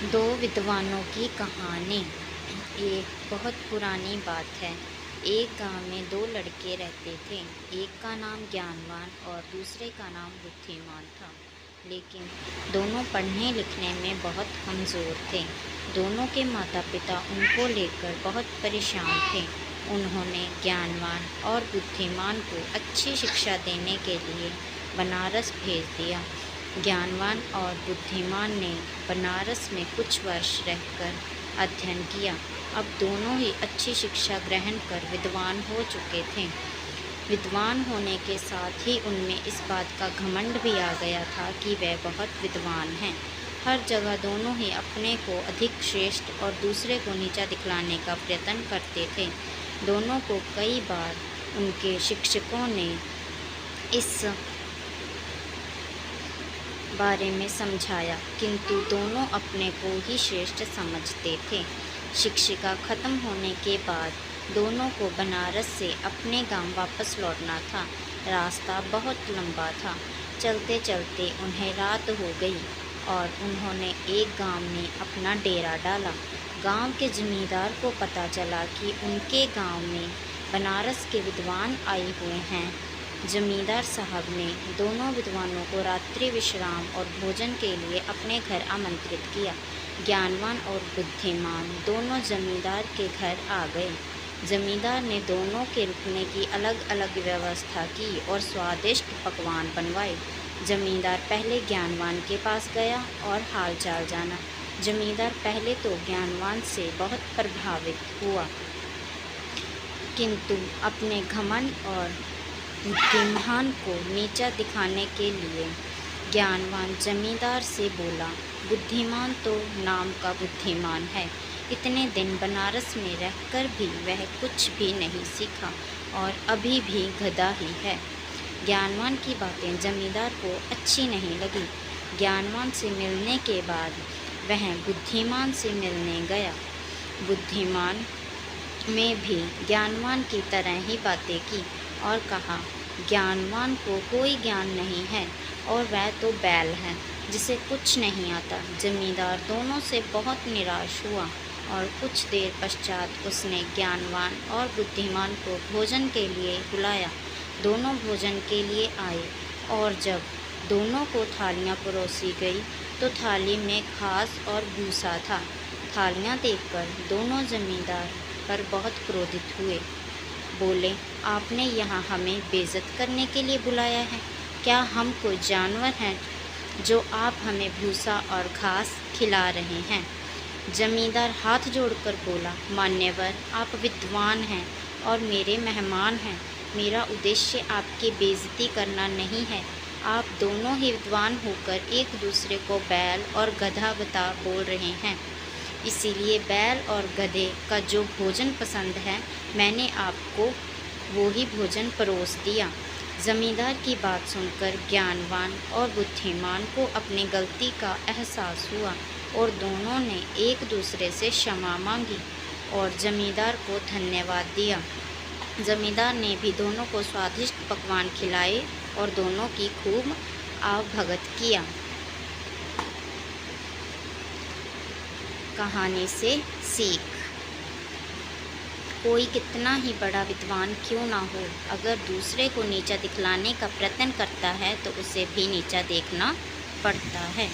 दो विद्वानों की कहानी। एक बहुत पुरानी बात है। एक गांव में दो लड़के रहते थे। एक का नाम ज्ञानवान और दूसरे का नाम बुद्धिमान था। लेकिन दोनों पढ़ने लिखने में बहुत कमज़ोर थे। दोनों के माता पिता उनको लेकर बहुत परेशान थे। उन्होंने ज्ञानवान और बुद्धिमान को अच्छी शिक्षा देने के लिए बनारस भेज दिया। ज्ञानवान और बुद्धिमान ने बनारस में कुछ वर्ष रहकर अध्ययन किया। अब दोनों ही अच्छी शिक्षा ग्रहण कर विद्वान हो चुके थे। विद्वान होने के साथ ही उनमें इस बात का घमंड भी आ गया था कि वे बहुत विद्वान हैं। हर जगह दोनों ही अपने को अधिक श्रेष्ठ और दूसरे को नीचा दिखलाने का प्रयत्न करते थे। दोनों को कई बार उनके शिक्षकों ने इस बारे में समझाया, किंतु दोनों अपने को ही श्रेष्ठ समझते थे। शिक्षिका खत्म होने के बाद दोनों को बनारस से अपने गांव वापस लौटना था। रास्ता बहुत लंबा था। चलते चलते उन्हें रात हो गई और उन्होंने एक गांव में अपना डेरा डाला। गांव के जमींदार को पता चला कि उनके गांव में बनारस के विद्वान आए हुए हैं। जमींदार साहब ने दोनों विद्वानों को रात्रि विश्राम और भोजन के लिए अपने घर आमंत्रित किया। ज्ञानवान और बुद्धिमान दोनों जमींदार के घर आ गए। जमींदार ने दोनों के रुकने की अलग अलग व्यवस्था की और स्वादिष्ट पकवान बनवाए। जमींदार पहले ज्ञानवान के पास गया और हालचाल जाना। जमींदार पहले तो ज्ञानवान से बहुत प्रभावित हुआ, किंतु अपने घमंड और बुद्धिमान को नीचा दिखाने के लिए ज्ञानवान जमींदार से बोला, बुद्धिमान तो नाम का बुद्धिमान है। इतने दिन बनारस में रहकर भी वह कुछ भी नहीं सीखा और अभी भी गधा ही है। ज्ञानवान की बातें जमींदार को अच्छी नहीं लगी। ज्ञानवान से मिलने के बाद वह बुद्धिमान से मिलने गया। बुद्धिमान में भी ज्ञानवान की तरह ही बातें की और कहा, ज्ञानवान को कोई ज्ञान नहीं है और वह तो बैल है जिसे कुछ नहीं आता। जमींदार दोनों से बहुत निराश हुआ और कुछ देर पश्चात उसने ज्ञानवान और बुद्धिमान को भोजन के लिए बुलाया। दोनों भोजन के लिए आए और जब दोनों को थालियां परोसी गई तो थाली में घास और भूसा था। थालियां देखकर दोनों जमींदार पर बहुत क्रोधित हुए। बोले, आपने यहाँ हमें बेइज्जत करने के लिए बुलाया है? क्या हम कोई जानवर हैं जो आप हमें भूसा और घास खिला रहे हैं? जमींदार हाथ जोड़कर बोला, मान्यवर, आप विद्वान हैं और मेरे मेहमान हैं। मेरा उद्देश्य आपकी बेइज्जती करना नहीं है। आप दोनों ही विद्वान होकर एक दूसरे को बैल और गधा बता बोल रहे हैं। इसीलिए बैल और गधे का जो भोजन पसंद है, मैंने आपको वो ही भोजन परोस दिया। जमींदार की बात सुनकर ज्ञानवान और बुद्धिमान को अपनी गलती का एहसास हुआ और दोनों ने एक दूसरे से क्षमा मांगी और जमींदार को धन्यवाद दिया। जमींदार ने भी दोनों को स्वादिष्ट पकवान खिलाए और दोनों की खूब आवभगत किया। कहानी से सीख। कोई कितना ही बड़ा विद्वान क्यों ना हो, अगर दूसरे को नीचा दिखलाने का प्रयत्न करता है तो उसे भी नीचा देखना पड़ता है।